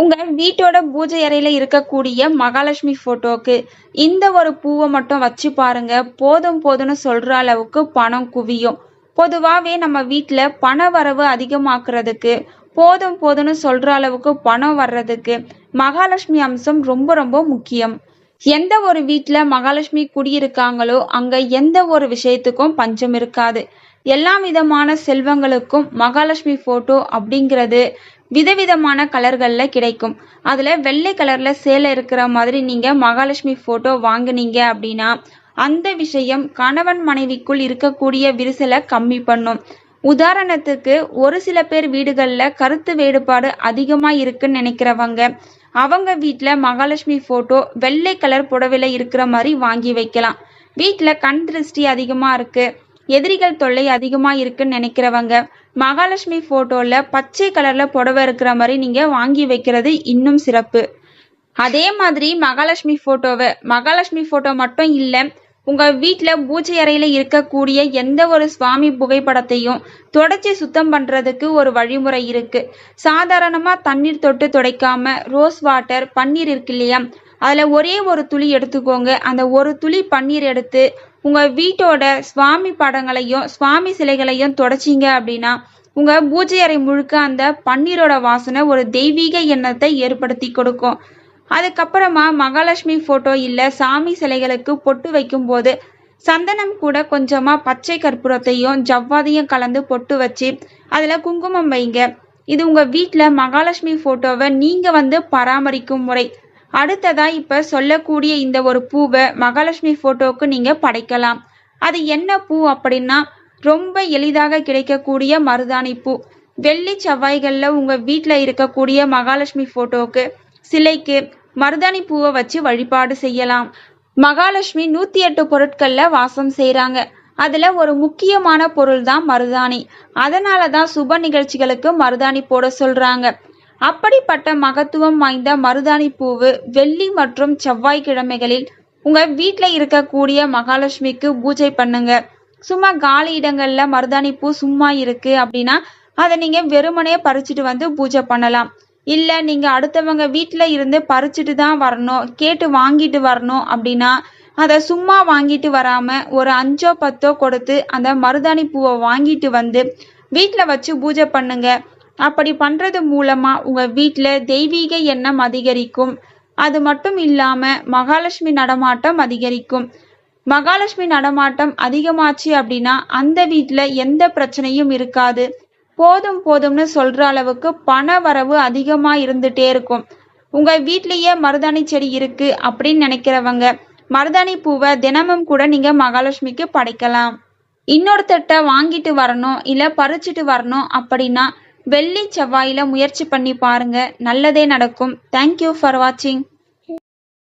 உங்க வீட்டோட பூஜை அறையில இருக்கக்கூடிய மகாலட்சுமி போட்டோக்கு இந்த ஒரு பூவை மட்டும் வச்சு பாருங்க. போதும் போதும்னு சொல்ற அளவுக்கு பணம் குவியும். பொதுவாவே நம்ம வீட்ல பண வரவு அதிகமாக்குறதுக்கு, போதும் போதும்னு சொல்ற அளவுக்கு பணம் வர்றதுக்கு மகாலட்சுமி அம்சம் ரொம்ப ரொம்ப முக்கியம். எந்த ஒரு வீட்ல மகாலட்சுமி குடியிருக்காங்களோ அங்க எந்த ஒரு விஷயத்துக்கும் பஞ்சம் இருக்காது. எல்லா விதமான செல்வங்களுக்கும் மகாலட்சுமி போட்டோ அப்படிங்கிறது விதவிதமான கலர்கள்ல கிடைக்கும். அதுல வெள்ளை கலர்ல சேலை இருக்கிற மாதிரி நீங்க மகாலட்சுமி போட்டோ வாங்குனீங்க அப்படின்னா அந்த விஷயம் கணவன் மனைவிக்குள் இருக்கக்கூடிய விரிசலை கம்மி பண்ணும். உதாரணத்துக்கு ஒரு சில பேர் வீடுகள்ல கருத்து வேறுபாடு அதிகமா இருக்குன்னு நினைக்கிறவங்க அவங்க வீட்ல மகாலட்சுமி போட்டோ வெள்ளை கலர் புடவையில இருக்கிற மாதிரி வாங்கி வைக்கலாம். வீட்ல கண் திருஷ்டி அதிகமா இருக்கு, எதிரிகள் தொல்லை அதிகமா இருக்குன்னு நினைக்கிறவங்க மகாலட்சுமி போட்டோல பச்சை கலர்ல புடவை இருக்கிற மாதிரி நீங்க வாங்கி வைக்கிறது இன்னும் சிறப்பு. அதே மாதிரி மகாலட்சுமி போட்டோ மட்டும் இல்ல, உங்க வீட்ல பூஜை அறையில இருக்கக்கூடிய எந்த ஒரு சுவாமி புகைப்படத்தையும் தொடச்சி சுத்தம் பண்றதுக்கு ஒரு வழிமுறை இருக்கு. சாதாரணமா தண்ணீர் தொட்டு துடைக்காம ரோஸ் வாட்டர் பன்னீர் இருக்கு இல்லையா, அதுல ஒரே ஒரு துளி எடுத்துக்கோங்க. அந்த ஒரு துளி பன்னீர் எடுத்து உங்க வீட்டோட சுவாமி படங்களையும் சுவாமி சிலைகளையும் தொடச்சிங்க அப்படின்னா உங்க பூஜை அறை முழுக்க அந்த பன்னீரோட வாசனை ஒரு தெய்வீக எண்ணத்தை ஏற்படுத்தி கொடுக்கும். அதுக்கப்புறமா மகாலட்சுமி போட்டோ இல்ல சாமி சிலைகளுக்கு பொட்டு வைக்கும் போது சந்தனம் கூட கொஞ்சமா பச்சை கற்பூரத்தையும் ஜவ்வாதையும் கலந்து பொட்டு வச்சு அதுல குங்குமம் வைங்க. இது உங்க வீட்ல மகாலட்சுமி போட்டோவை நீங்க பராமரிக்கும் முறை. அடுத்ததா இப்ப சொல்லக்கூடிய இந்த ஒரு பூவை மகாலட்சுமி போட்டோவுக்கு நீங்க படைக்கலாம். அது என்ன பூ அப்படின்னா ரொம்ப எளிதாக கிடைக்கக்கூடிய மருதாணி பூ. வெள்ளி செவ்வாய்கள்ல உங்க வீட்ல இருக்கக்கூடிய மகாலட்சுமி போட்டோவுக்கு சிலைக்கு மருதாணி பூவை வச்சு வழிபாடு செய்யலாம். மகாலட்சுமி 108 பொருட்கள்ல வாசம் செய்யறாங்க. அதுல ஒரு முக்கியமான பொருள் தான் மருதாணி. அதனாலதான் சுப நிகழ்ச்சிகளுக்கு மருதாணி போட சொல்றாங்க. அப்படிப்பட்ட மகத்துவம் வாய்ந்த மருதாணி பூவு வெள்ளி மற்றும் செவ்வாய்க்கிழமைகளில் உங்க வீட்ல இருக்கக்கூடிய மகாலட்சுமிக்கு பூஜை பண்ணுங்க. சும்மா காலி இடங்கள்ல மருதாணி பூ சும்மா இருக்கு அப்படின்னா அதை நீங்க வெறுமனே பறிச்சுட்டு பூஜை பண்ணலாம். இல்ல நீங்க அடுத்தவங்க வீட்ல இருந்து பறிச்சுட்டு தான் வரணும், கேட்டு வாங்கிட்டு வரணும் அப்படின்னா அதை சும்மா வாங்கிட்டு வராம ஒரு 5 10 கொடுத்து அந்த மருதாணி பூவை வாங்கிட்டு வீட்ல வச்சு பூஜை பண்ணுங்க. அப்படி பண்றது மூலமா உங்க வீட்ல தெய்வீக எண்ணம் அதிகரிக்கும். அது மட்டும் இல்லாம மகாலட்சுமி நடமாட்டம் அதிகரிக்கும். மகாலட்சுமி நடமாட்டம் அதிகமாச்சு அப்படின்னா அந்த வீட்ல எந்த பிரச்சனையும் இருக்காது. போதும் போதும்னு சொல்ற அளவுக்கு பண வரவு அதிகமா இருந்துட்டே இருக்கும். உங்க வீட்லயே மருதாணி செடி இருக்கு அப்படின்னு நினைக்கிறவங்க மருதாணி பூவை தினமும் கூட நீங்க மகாலட்சுமிக்கு படைக்கலாம். இன்னொருத்தட்ட வாங்கிட்டு வரணும் இல்ல பறிச்சுட்டு வரணும் அப்படின்னா வெள்ளி செவ்வாயில முயற்சி பண்ணி பாருங்க, நல்லதே நடக்கும். தேங்க்யூ ஃபார் வாட்சிங்.